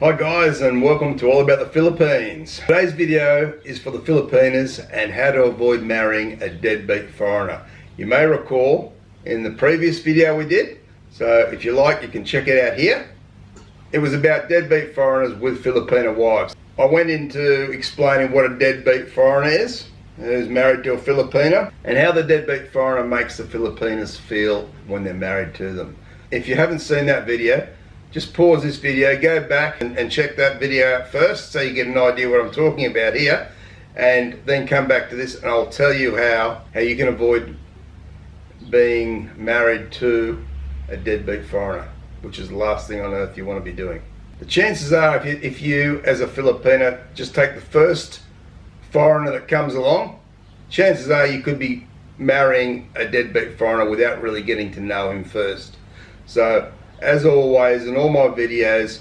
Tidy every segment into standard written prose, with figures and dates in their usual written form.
Hi guys, and welcome to All About the Philippines. Today's video is for the Filipinas and how to avoid marrying a deadbeat foreigner. You may recall in the previous video we did, so if you like you can check it out here. It was about deadbeat foreigners with Filipino wives. I went into explaining what a deadbeat foreigner is, who's married to a Filipina, and how the deadbeat foreigner makes the Filipinas feel when they're married to them. If you haven't seen that video, just pause this video, go back and check that video out first so you get an idea what I'm talking about here, and then come back to this and I'll tell you how you can avoid being married to a deadbeat foreigner, which is the last thing on earth you want to be doing. The chances are if you as a Filipina just take the first foreigner that comes along, chances are you could be marrying a deadbeat foreigner without really getting to know him first. So as always in all my videos,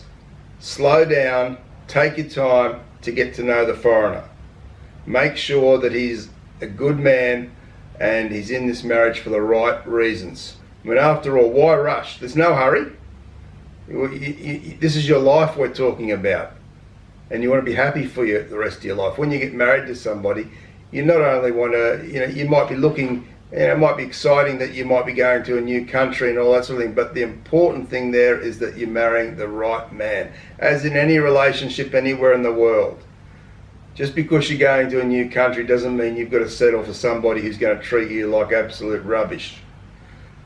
slow down, take your time to get to know the foreigner. Make sure that he's a good man and he's in this marriage for the right reasons. I mean, after all, why rush? There's no hurry. This is your life we're talking about, and you want to be happy for the rest of your life. When you get married to somebody, you not only want to, you might be looking, it might be exciting that you might be going to a new country and all that sort of thing, but the important thing there is that you're marrying the right man. As in any relationship anywhere in the world, just because you're going to a new country doesn't mean you've got to settle for somebody who's going to treat you like absolute rubbish.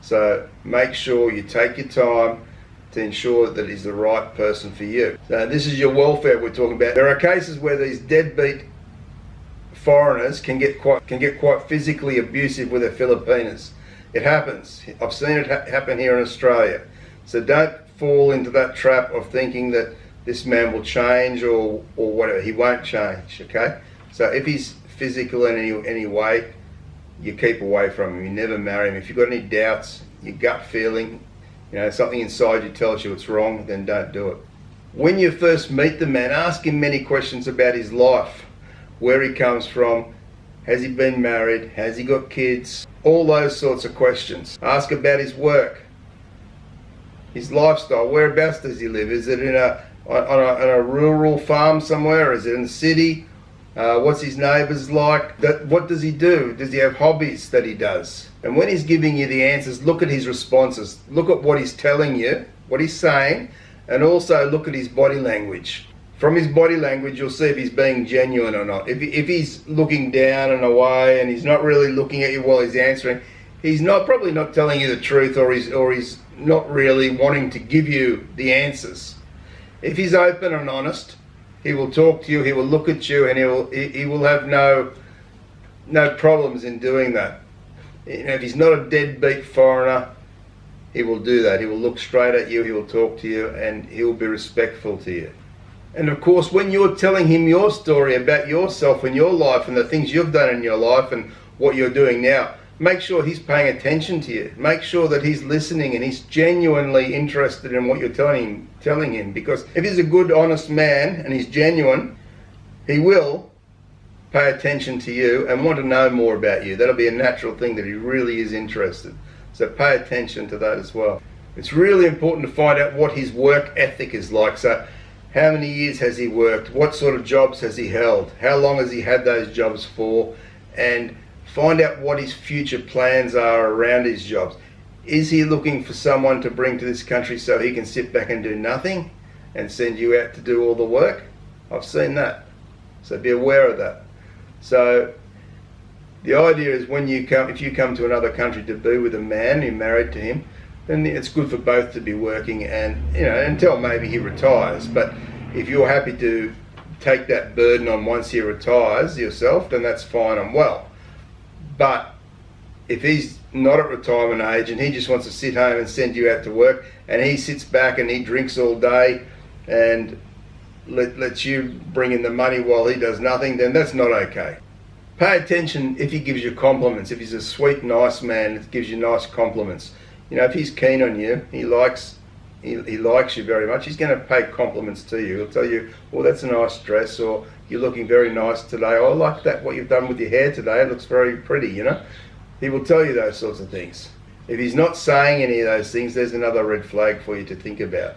So make sure you take your time to ensure that he's the right person for you. So this is your welfare we're talking about. There are cases where these deadbeat foreigners can get quite physically abusive with their Filipinas. It happens. I've seen it happen here in Australia. So don't fall into that trap of thinking that this man will change or whatever. He won't change, okay? So if he's physical in any way, you keep away from him. You never marry him. If you've got any doubts, your gut feeling, something inside you tells you it's wrong, then don't do it. When you first meet the man, ask him many questions about his life. Where he comes from, has he been married, has he got kids, all those sorts of questions. Ask about his work, his lifestyle, whereabouts does he live, is it on a rural farm somewhere, is it in the city, what's his neighbours like, what does he do, does he have hobbies that he does? And when he's giving you the answers, look at his responses, look at what he's telling you, what he's saying, and also look at his body language. From his body language, you'll see if he's being genuine or not. If he's looking down and away and he's not really looking at you while he's answering, he's probably not telling you the truth, or he's not really wanting to give you the answers. If he's open and honest, he will talk to you, he will look at you, and he will have no problems in doing that. If he's not a deadbeat foreigner, he will do that. He will look straight at you, he will talk to you, and he will be respectful to you. And of course, when you're telling him your story about yourself and your life and the things you've done in your life and what you're doing now, make sure he's paying attention to you. Make sure that he's listening and he's genuinely interested in what you're telling him. Because if he's a good, honest man and he's genuine, he will pay attention to you and want to know more about you. That'll be a natural thing, that he really is interested. So pay attention to that as well. It's really important to find out what his work ethic is like. So how many years has he worked? What sort of jobs has he held? How long has he had those jobs for? And find out what his future plans are around his jobs. Is he looking for someone to bring to this country so he can sit back and do nothing and send you out to do all the work? I've seen that. So be aware of that. So the idea is if you come to another country to be with a man, you're married to him, then it's good for both to be working and until maybe he retires. But if you're happy to take that burden on once he retires yourself, then that's fine and well. But if he's not at retirement age and he just wants to sit home and send you out to work, and he sits back and he drinks all day and lets you bring in the money while he does nothing, then that's not okay. Pay attention if he gives you compliments. If he's a sweet, nice man that gives you nice compliments. If he's keen on you, he likes you very much, he's going to pay compliments to you. He'll tell you, well, that's a nice dress, or you're looking very nice today. Oh, I like that, what you've done with your hair today, it looks very pretty, He will tell you those sorts of things. If he's not saying any of those things, there's another red flag for you to think about.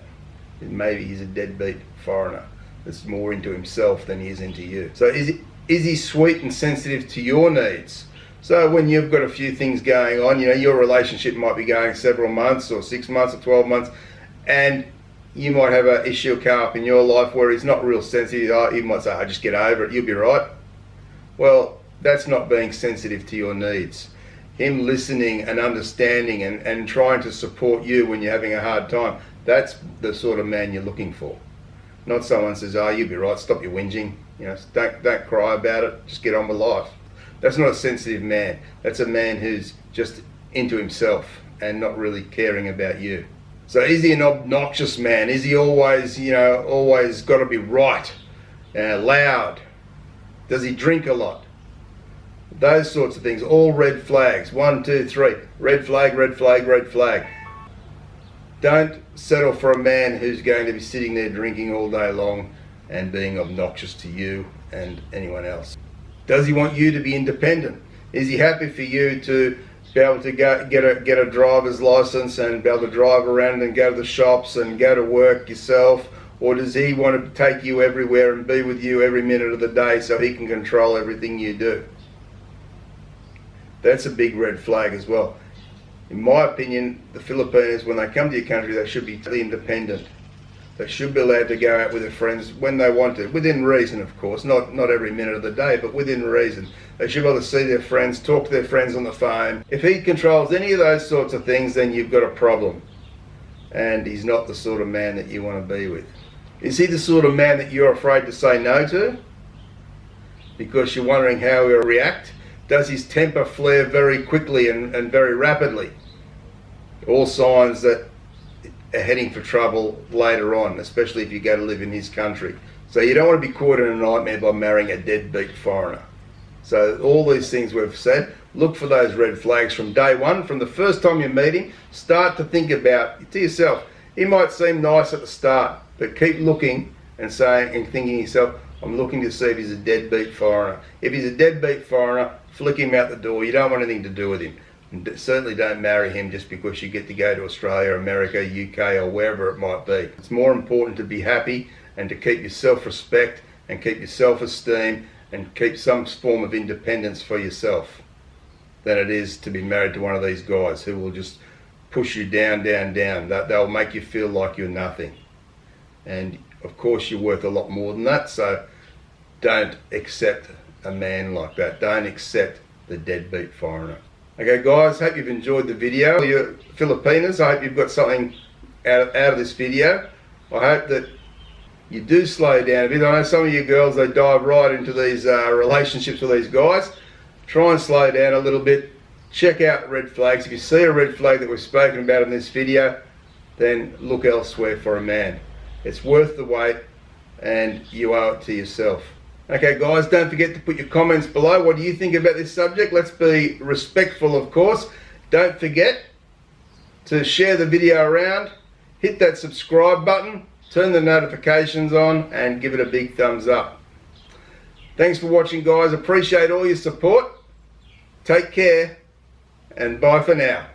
maybe he's a deadbeat foreigner that's more into himself than he is into you. So is he sweet and sensitive to your needs? So when you've got a few things going on, your relationship might be going several months or 6 months or 12 months, and you might have an issue come up in your life where he's not real sensitive. He might say, "I just get over it, you'll be right." Well, that's not being sensitive to your needs. Him listening and understanding and trying to support you when you're having a hard time, that's the sort of man you're looking for. Not someone says, "Oh, you'll be right, stop your whinging, don't cry about it, just get on with life." That's not a sensitive man. That's a man who's just into himself and not really caring about you. So is he an obnoxious man? Is he always, always got to be right, loud? Does he drink a lot? Those sorts of things, all red flags. 1, 2, 3. Red flag, red flag, red flag. Don't settle for a man who's going to be sitting there drinking all day long and being obnoxious to you and anyone else. Does he want you to be independent? Is he happy for you to be able to get a driver's license and be able to drive around and go to the shops and go to work yourself? Or does he want to take you everywhere and be with you every minute of the day so he can control everything you do? That's a big red flag as well. In my opinion, the Filipinos, when they come to your country, they should be totally independent. They should be allowed to go out with their friends when they want to, within reason, of course, not every minute of the day, but within reason. They should be able to see their friends, talk to their friends on the phone. If he controls any of those sorts of things, then you've got a problem. And he's not the sort of man that you want to be with. Is he the sort of man that you're afraid to say no to? Because you're wondering how he'll react? Does his temper flare very quickly and very rapidly? All signs that are heading for trouble later on, especially if you go to live in his country. So you don't want to be caught in a nightmare by marrying a deadbeat foreigner. So all these things we've said, look for those red flags from day one. From the first time you meet him, start to think about to yourself. He might seem nice at the start, but keep looking and saying and thinking to yourself, I'm looking to see if he's a deadbeat foreigner. If he's a deadbeat foreigner, flick him out the door. You don't want anything to do with him. And certainly don't marry him just because you get to go to Australia, America, UK, or wherever it might be. It's more important to be happy and to keep your self-respect and keep your self-esteem and keep some form of independence for yourself than it is to be married to one of these guys who will just push you down, down, down. They'll make you feel like you're nothing. And of course you're worth a lot more than that, so don't accept a man like that. Don't accept the deadbeat foreigner. Okay guys, hope you've enjoyed the video. You Filipinas, I hope you've got something out of this video. I hope that you do slow down a bit. I know some of you girls, they dive right into these relationships with these guys. Try and slow down a little bit. Check out red flags. If you see a red flag that we've spoken about in this video, then look elsewhere for a man. It's worth the wait and you owe it to yourself. Okay guys, don't forget to put your comments below. What do you think about this subject? Let's be respectful, of course. Don't forget to share the video around, hit that subscribe button, turn the notifications on, and give it a big thumbs up. Thanks for watching guys, appreciate all your support. Take care and bye for now.